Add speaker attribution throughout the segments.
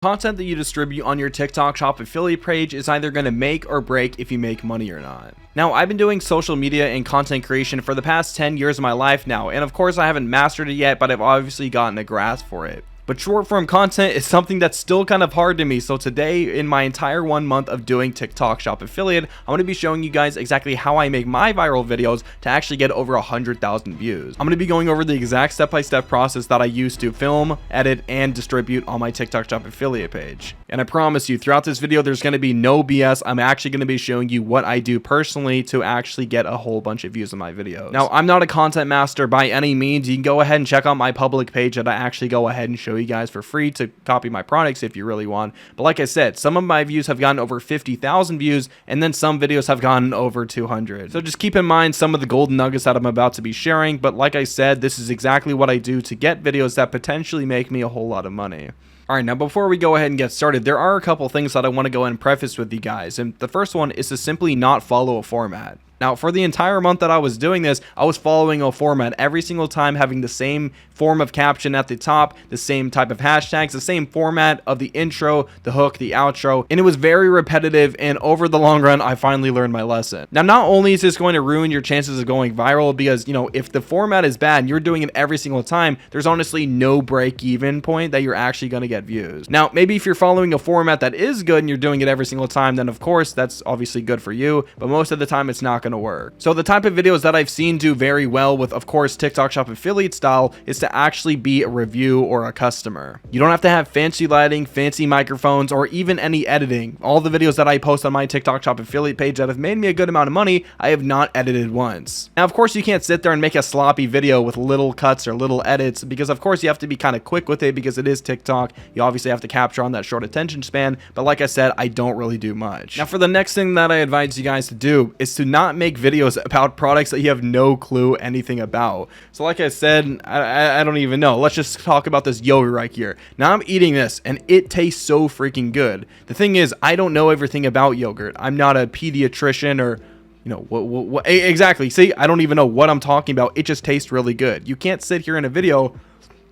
Speaker 1: Content that you distribute on your TikTok shop affiliate page is either going to make or break if you make money or not. Now, I've been doing social media and content creation for the past 10 years of my life now, and of course I haven't mastered it yet, but I've obviously gotten a grasp for it. But short form content is something that's still kind of hard to me. So today, in my entire 1 month of doing TikTok shop affiliate, I'm going to be showing you guys exactly how I make my viral videos to actually get over 100,000 views. I'm going to be going over the exact step-by-step process that I use to film, edit, and distribute on my TikTok shop affiliate page. And I promise you, throughout this video, there's going to be no BS. I'm actually going to be showing you what I do personally to actually get a whole bunch of views on my videos. Now, I'm not a content master by any means. You can go ahead and check out my public page that I actually go ahead and show you guys for free to copy my products if you really want. But like I said, some of my views have gotten over 50,000 views, and then some videos have gotten over 200. So just keep in mind some of the golden nuggets that I'm about to be sharing. But like I said, this is exactly what I do to get videos that potentially make me a whole lot of money. Alright, now before we go ahead and get started, there are a couple things that I want to go ahead and preface with you guys. And the first one is to simply not follow a format. Now, for the entire month that I was doing this, I was following a format every single time, having the same form of caption at the top, the same type of hashtags, the same format of the intro, the hook, the outro, and it was very repetitive, and over the long run, I finally learned my lesson. Now, not only is this going to ruin your chances of going viral, because, you know, if the format is bad and you're doing it every single time, there's honestly no break-even point that you're actually going to get views. Now, maybe if you're following a format that is good and you're doing it every single time, then of course, that's obviously good for you, but most of the time, it's not going to work. So the type of videos that I've seen do very well with, of course, TikTok shop affiliate style is to actually be a review or a customer. You don't have to have fancy lighting, fancy microphones, or even any editing. All the videos that I post on my TikTok shop affiliate page that have made me a good amount of money, I have not edited once. Now, of course, you can't sit there and make a sloppy video with little cuts or little edits, because of course you have to be kind of quick with it because it is TikTok. You obviously have to capture on that short attention span, but like I said, I don't really do much. Now, for the next thing that I advise you guys to do is to not make videos about products that you have no clue anything about. So like I said, I don't even know. Let's just talk about this yogurt right here. Now I'm eating this and it tastes so freaking good. The thing is, I don't know everything about yogurt. I'm not a pediatrician or, you know, what exactly. See, I don't even know what I'm talking about. It just tastes really good. You can't sit here in a video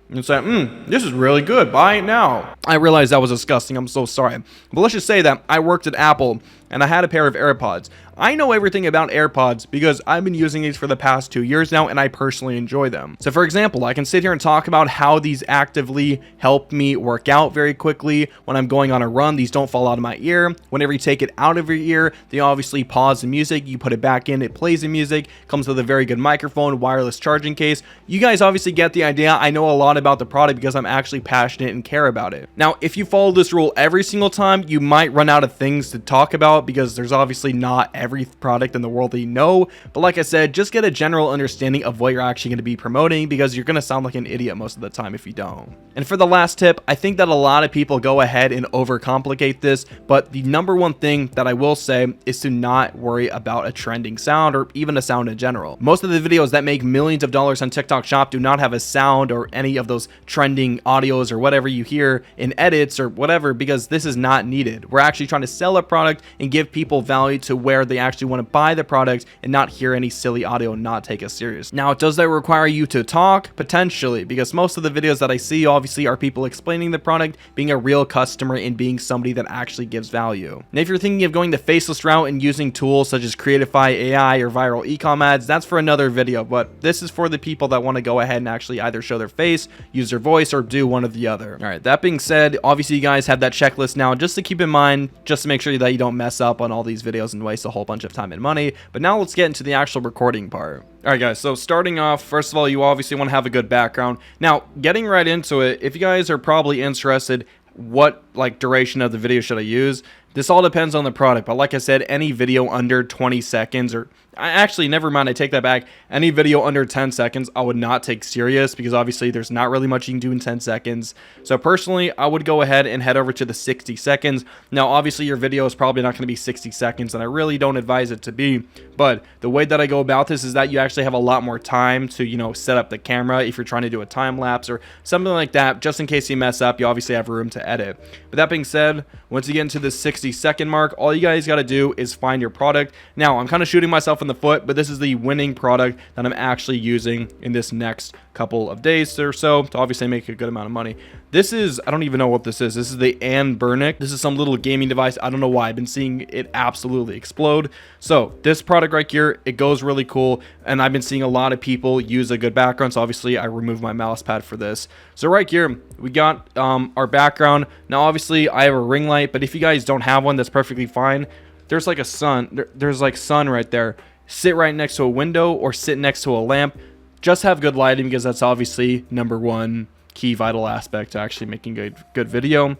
Speaker 1: and say, this is really good, buy it now. I realize that was disgusting, I'm so sorry. But let's just say that I worked at Apple and I had a pair of AirPods. I know everything about AirPods because I've been using these for the past 2 years now, and I personally enjoy them. So for example, I can sit here and talk about how these actively help me work out very quickly. When I'm going on a run, these don't fall out of my ear. Whenever you take it out of your ear, they obviously pause the music. You put it back in, it plays the music. Comes with a very good microphone, wireless charging case. You guys obviously get the idea. I know a lot about the product because I'm actually passionate and care about it. Now, if you follow this rule every single time, you might run out of things to talk about because there's obviously not every product in the world that you know. But like I said, just get a general understanding of what you're actually going to be promoting, because you're going to sound like an idiot most of the time if you don't. And for the last tip, I think that a lot of people go ahead and overcomplicate this, but the number one thing that I will say is to not worry about a trending sound or even a sound in general. Most of the videos that make millions of dollars on TikTok shop do not have a sound or any of those trending audios or whatever you hear in edits or whatever, because this is not needed. We're actually trying to sell a product and give people value to where they actually want to buy the product and not hear any silly audio and not take us serious. Now, does that require you to talk? Potentially, because most of the videos that I see obviously are people explaining the product, being a real customer, and being somebody that actually gives value. Now, if you're thinking of going the faceless route and using tools such as Creatify AI or viral ecom ads, that's for another video, but this is for the people that want to go ahead and actually either show their face, use their voice, or do one or the other. All right, that being said, obviously you guys have that checklist now just to keep in mind, just to make sure that you don't mess up on all these videos and waste a whole bunch of time and money. But now let's get into the actual recording part. Alright guys, so starting off, first of all, you obviously want to have a good background. Now, getting right into it, if you guys are probably interested what like duration of the video should I use, this all depends on the product. But like I said, any video under 20 seconds, or actually, never mind, I take that back. Any video under 10 seconds, I would not take serious, because obviously there's not really much you can do in 10 seconds. So personally, I would go ahead and head over to the 60 seconds. Now, obviously your video is probably not going to be 60 seconds, and I really don't advise it to be. But the way that I go about this is that you actually have a lot more time to, you know, set up the camera if you're trying to do a time lapse or something like that. Just in case you mess up, you obviously have room to edit. But that being said, once you get into the 60 60-second mark. All you guys got to do is find your product. Now, I'm kind of shooting myself in the foot, but this is the winning product that I'm actually using in this next couple of days or so to obviously make a good amount of money. This is, I don't even know what this is. This is the AlexKramerBusiness. This is some little gaming device. I don't know why. I've been seeing it absolutely explode. So this product right here, it goes really cool. And I've been seeing a lot of people use a good background. So obviously I removed my mouse pad for this. So right here, we got our background. Now, obviously I have a ring light, but if you guys don't have one, that's perfectly fine. There's like a sun. There's like sun right there. Sit right next to a window or sit next to a lamp. Just have good lighting, because that's obviously number one key vital aspect to actually making good video.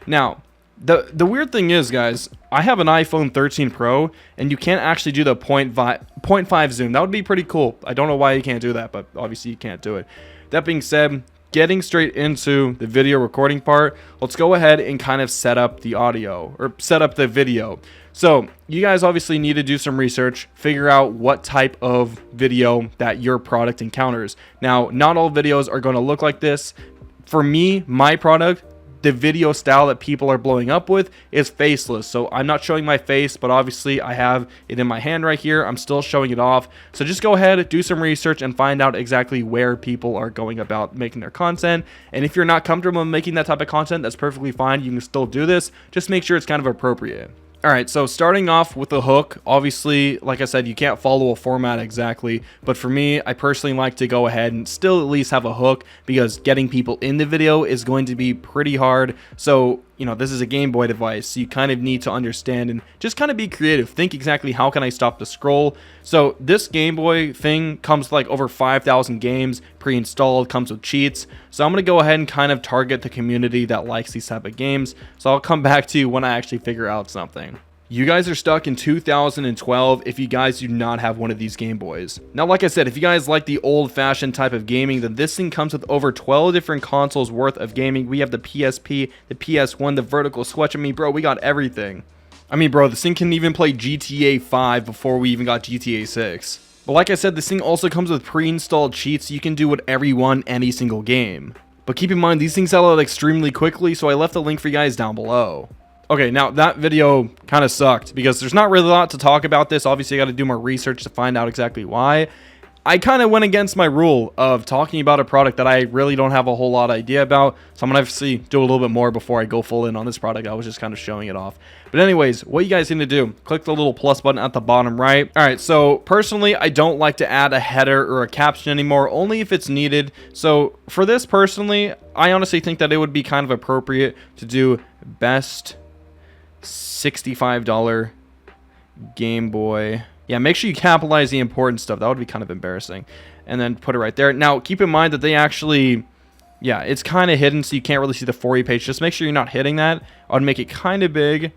Speaker 1: Now, the weird thing is, guys, I have an iPhone 13 Pro, and you can't actually do the 0.5 zoom. That would be pretty cool. I don't know why you can't do that, but obviously you can't do it. That being said, getting straight into the video recording part, let's go ahead and kind of set up the audio, or set up the video. So you guys obviously need to do some research, figure out what type of video that your product encounters. Now, not all videos are going to look like this. For me, my product, the video style that people are blowing up with is faceless. So I'm not showing my face, but obviously I have it in my hand right here. I'm still showing it off. So just go ahead, do some research, and find out exactly where people are going about making their content. And if you're not comfortable making that type of content, that's perfectly fine. You can still do this. Just make sure it's kind of appropriate. All right, so starting off with the hook, obviously, like I said, you can't follow a format exactly, but for me, I personally like to go ahead and still at least have a hook, because getting people in the video is going to be pretty hard. So, you know, this is a Game Boy device, so you kind of need to understand and just kind of be creative. Think exactly, how can I stop the scroll? So this Game Boy thing comes with like over 5,000 games pre-installed, comes with cheats. So I'm going to go ahead and kind of target the community that likes these type of games. So I'll come back to you when I actually figure out something. You guys are stuck in 2012 if you guys do not have one of these Game Boys. Now, like I said, if you guys like the old-fashioned type of gaming, then this thing comes with over 12 different consoles worth of gaming. We have the PSP, the PS1, the vertical switch. I mean, bro, we got everything. I mean, bro, this thing can even play GTA 5 before we even got GTA 6. But like I said, this thing also comes with pre-installed cheats, so you can do whatever you want any single game. But keep in mind, these things sell out extremely quickly, so I left a link for you guys down below. Okay, now that video kind of sucked, because there's not really a lot to talk about this. Obviously, I got to do more research to find out exactly why. I kind of went against my rule of talking about a product that I really don't have a whole lot of idea about. So I'm going to obviously do a little bit more before I go full in on this product. I was just kind of showing it off. But anyways, what you guys need to do, click the little plus button at the bottom right. All right, so personally, I don't like to add a header or a caption anymore, only if it's needed. So for this personally, I honestly think that it would be kind of appropriate to do best $65 Game Boy. Yeah, make sure you capitalize the important stuff. That would be kind of embarrassing. And then put it right there. Now, keep in mind that they actually, yeah, it's kind of hidden, so you can't really see the For You page. Just make sure you're not hitting that. I would make it kind of big,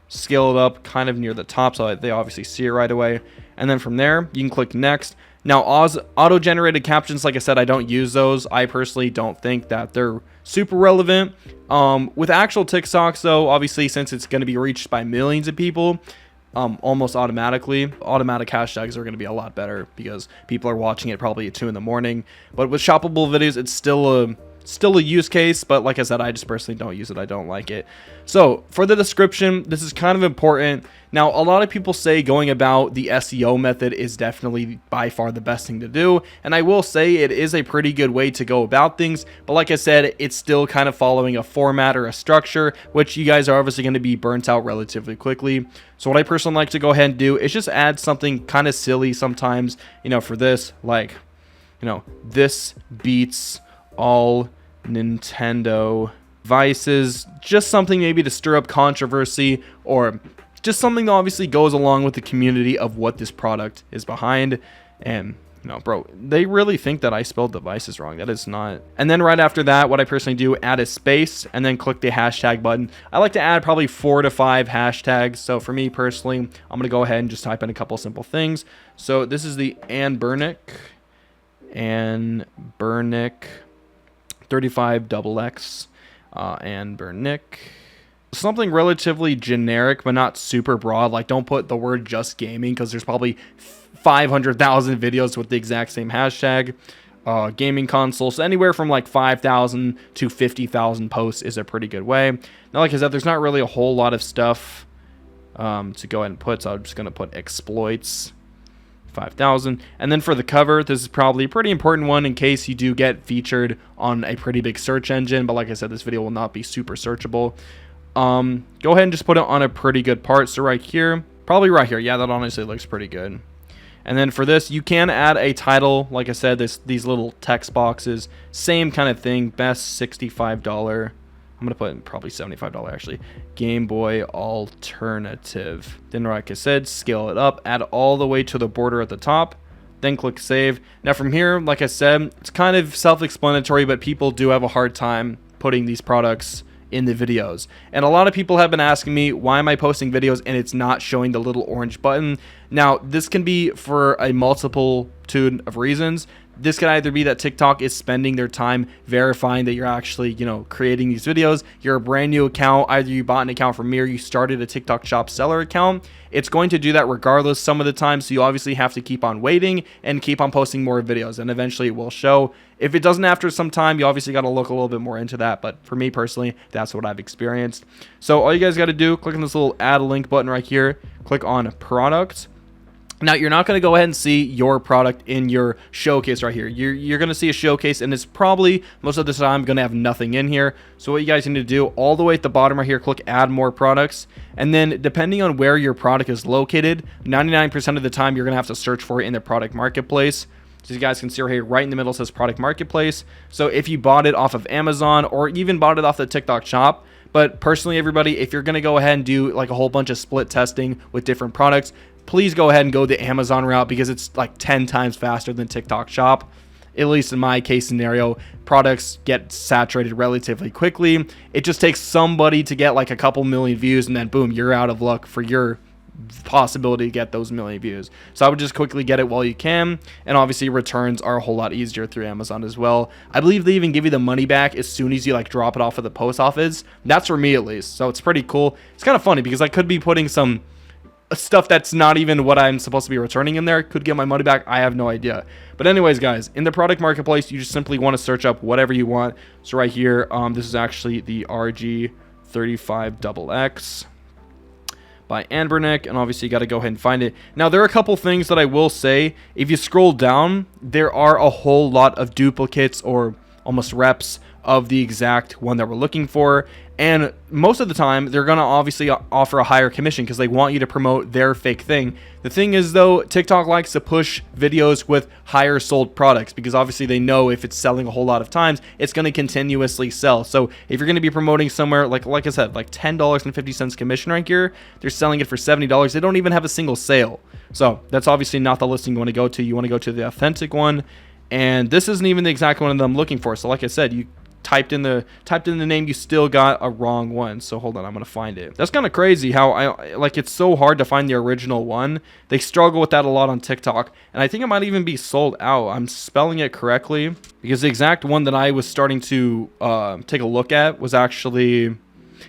Speaker 1: scale it up kind of near the top so they obviously see it right away. And then from there, you can click Next. Now, auto-generated captions, like I said, I don't use those. I personally don't think that they're super relevant. With actual TikToks, though, obviously, since it's going to be reached by millions of people, almost automatically, automatic hashtags are going to be a lot better, because people are watching it probably at 2 in the morning. But with shoppable videos, it's still a use case, but like I said, I just personally don't use it. I don't like it. So for the description, this is kind of important. Now, a lot of people say going about the SEO method is definitely by far the best thing to do, and I will say it is a pretty good way to go about things, but like I said, it's still kind of following a format or a structure, which you guys are obviously going to be burnt out relatively quickly. So what I personally like to go ahead and do is just add something kind of silly sometimes, you know, for this, like, you know, this beats all Nintendo devices, just something maybe to stir up controversy, or just something that obviously goes along with the community of what this product is behind. And you know, bro, they really think that I spelled devices wrong. That is not. And then right after that, what I personally do, add a space and then click the hashtag button. I like to add probably 4 to 5 hashtags. So for me personally, I'm going to go ahead and just type in a couple simple things. So this is the AlexKramerBusiness 35XX AlexKramerBusiness. Something relatively generic, but not super broad. Like, don't put the word just gaming, because there's probably 500,000 videos with the exact same hashtag. Gaming consoles, so anywhere from like 5,000 to 50,000 posts is a pretty good way. Now, like I said, there's not really a whole lot of stuff to go ahead and put. So I'm just going to put exploits 5,000. And then for the cover, this is probably a pretty important one in case you do get featured on a pretty big search engine. But like I said, this video will not be super searchable. Go ahead and just put it on a pretty good part. So right here, probably right here. Yeah, that honestly looks pretty good. And then for this, you can add a title. Like I said, these little text boxes, same kind of thing. Best $65. I'm gonna put in probably $75 actually. Game Boy Alternative. Then like I said, scale it up, add all the way to the border at the top, then click save. Now from here, like I said, it's kind of self-explanatory, but people do have a hard time putting these products in the videos. And a lot of people have been asking me, why am I posting videos and it's not showing the little orange button? Now, this can be for a multitude of reasons. This could either be that TikTok is spending their time verifying that you're actually, creating these videos. You're a brand new account. Either you bought an account from me or you started a TikTok Shop seller account. It's going to do that regardless some of the time. So you obviously have to keep on waiting and keep on posting more videos, and eventually it will show. If it doesn't after some time, you obviously got to look a little bit more into that. But for me personally, that's what I've experienced. So all you guys got to do, click on this little add a link button right here. Click on product. Now, you're not going to go ahead and see your product in your showcase right here. You're going to see a showcase, and it's probably most of the time going to have nothing in here. So what you guys need to do, all the way at the bottom right here, click add more products. And then depending on where your product is located, 99% of the time you're going to have to search for it in the product marketplace. So you guys can see right here, right in the middle says product marketplace. So if you bought it off of Amazon or even bought it off the TikTok shop, but personally, everybody, if you're going to go ahead and do like a whole bunch of split testing with different products, please go ahead and go the Amazon route because it's like 10 times faster than TikTok shop. At least in my case scenario, products get saturated relatively quickly. It just takes somebody to get like a couple million views, and then boom, you're out of luck for your possibility to get those million views. So I would just quickly get it while you can, and obviously returns are a whole lot easier through Amazon as well. I believe they even give you the money back as soon as you like drop it off at the post office. That's for me at least, so it's pretty cool. It's kind of funny because I could be putting some stuff that's not even what I'm supposed to be returning in there. Could get my money back. I have no idea. But anyways, guys, in the product marketplace, you just simply want to search up whatever you want. So right here, this is actually the RG35XX by Ambernick, and obviously you got to go ahead and find it. Now, there are a couple things that I will say. If you scroll down, there are a whole lot of duplicates or almost reps of the exact one that we're looking for, and most of the time they're going to obviously offer a higher commission because they want you to promote their fake thing. The thing is though, TikTok likes to push videos with higher sold products because obviously they know if it's selling a whole lot of times, it's going to continuously sell. So if you're going to be promoting somewhere like I said, like $10.50 commission right here, they're selling it for $70. They don't even have a single sale. So that's obviously not the listing you want to go to. You want to go to the authentic one, and this isn't even the exact one that I'm looking for. So like I said, you typed in the name, you still got a wrong one. So hold on, I'm gonna find it. That's kind of crazy how it's so hard to find the original one. They struggle with that a lot on TikTok, and I think it might even be sold out. I'm spelling it correctly because the exact one that I was starting to take a look at was actually,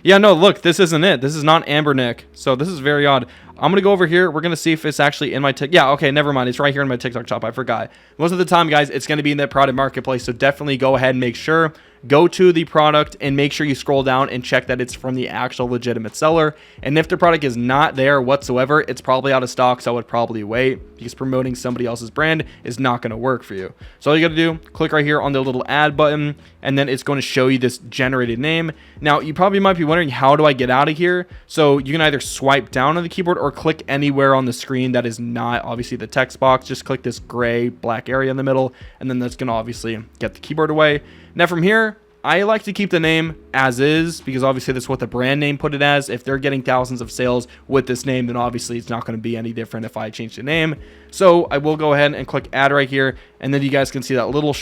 Speaker 1: yeah, no, look, this isn't it. This is not Ambernick. So this is very odd. I'm going to go over here. We're going to see if it's actually in my yeah, okay, never mind. It's right here in my TikTok shop. I forgot. Most of the time, guys, it's going to be in that product marketplace. So definitely go ahead and make sure. Go to the product and make sure you scroll down and check that it's from the actual legitimate seller. And if the product is not there whatsoever, it's probably out of stock. So I would probably wait because promoting somebody else's brand is not going to work for you. So all you got to do, click right here on the little add button, and then it's going to show you this generated name. Now, you probably might be wondering, how do I get out of here? So you can either swipe down on the keyboard or click anywhere on the screen that is not obviously the text box. Just click this gray black area in the middle, and then that's going to obviously get the keyboard away. Now from here, I like to keep the name as is because obviously that's what the brand name put it as. If they're getting thousands of sales with this name, then obviously it's not going to be any different if I change the name. So I will go ahead and click add right here, and then you guys can see that little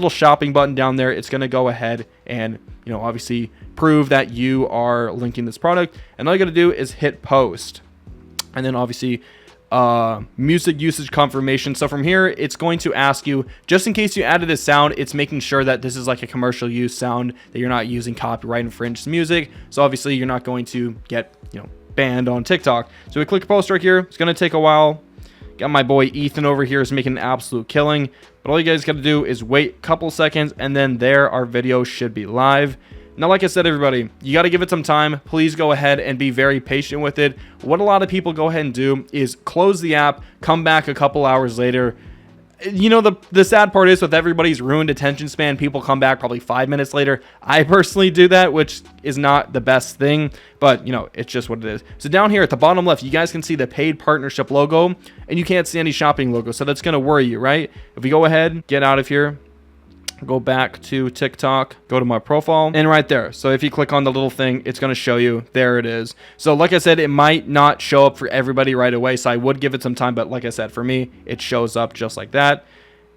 Speaker 1: shopping button down there. It's going to go ahead and obviously prove that you are linking this product, and all you got to do is hit post, and then obviously music usage confirmation. So from here, it's going to ask you, just in case you added a sound, it's making sure that this is like a commercial use sound, that you're not using copyright infringed music. So obviously you're not going to get banned on TikTok. So we click post right here. It's going to take a while. Got my boy Ethan over here is making an absolute killing, but all you guys got to do is wait a couple seconds, and then there our video should be live. Now, like I said, everybody, you got to give it some time. Please go ahead and be very patient with it. What a lot of people go ahead and do is close the app, come back a couple hours later. You know, the sad part is with everybody's ruined attention span, people come back probably 5 minutes later. I personally do that, which is not the best thing, but you know, it's just what it is. So down here at the bottom left, you guys can see the paid partnership logo, and you can't see any shopping logo. So that's going to worry you, right? If we go ahead, get out of here, go back to TikTok, go to my profile, and right there. So if you click on the little thing, it's going to show you. There it is. So like I said, it might not show up for everybody right away, so I would give it some time. But like I said, for me, it shows up just like that.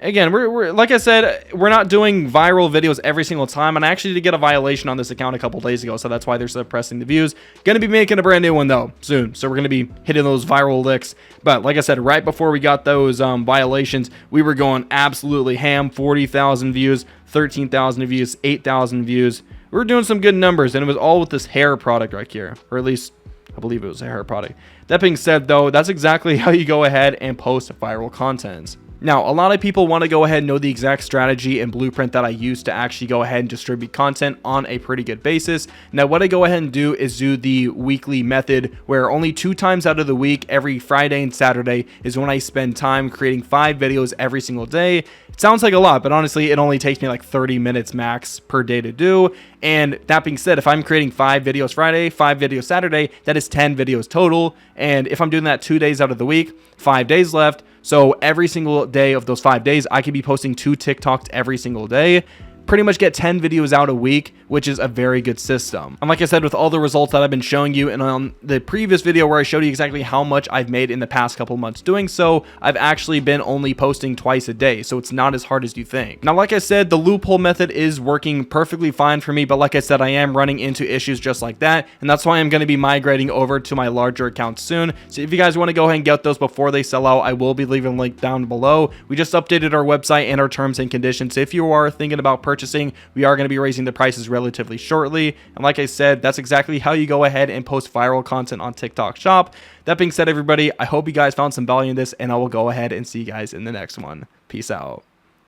Speaker 1: Again, we're like I said, we're not doing viral videos every single time, and I actually did get a violation on this account a couple days ago, so that's why they're suppressing the views. Gonna be making a brand new one though soon, so we're gonna be hitting those viral licks. But like I said, right before we got those violations, we were going absolutely ham. 40,000 views, 13,000 views, 8,000 views. We were doing some good numbers, and it was all with this hair product right here, or at least I believe it was a hair product. That being said though, that's exactly how you go ahead and post viral content. Now, a lot of people want to go ahead and know the exact strategy and blueprint that I use to actually go ahead and distribute content on a pretty good basis. Now, what I go ahead and do is do the weekly method, where only 2 times out of the week, every Friday and Saturday, is when I spend time creating 5 videos every single day. It sounds like a lot, but honestly, it only takes me like 30 minutes max per day to do. And that being said, if I'm creating 5 videos Friday, 5 videos Saturday, that is 10 videos total. And if I'm doing that 2 days out of the week, 5 days left. So every single day of those 5 days, I could be posting 2 TikToks every single day. Pretty much get 10 videos out a week, which is a very good system. And like I said, with all the results that I've been showing you, and on the previous video where I showed you exactly how much I've made in the past couple months doing so, I've actually been only posting twice a day, so it's not as hard as you think. Now, like I said, the loophole method is working perfectly fine for me, but like I said, I am running into issues just like that, and that's why I'm going to be migrating over to my larger account soon. So if you guys want to go ahead and get those before they sell out, I will be leaving a link down below. We just updated our website and our terms and conditions, so if you are thinking about purchasing, we are going to be raising the prices relatively shortly. And like I said, that's exactly how you go ahead and post viral content on TikTok Shop. That being said, everybody, I hope you guys found some value in this, and I will go ahead and see you guys in the next one. Peace out.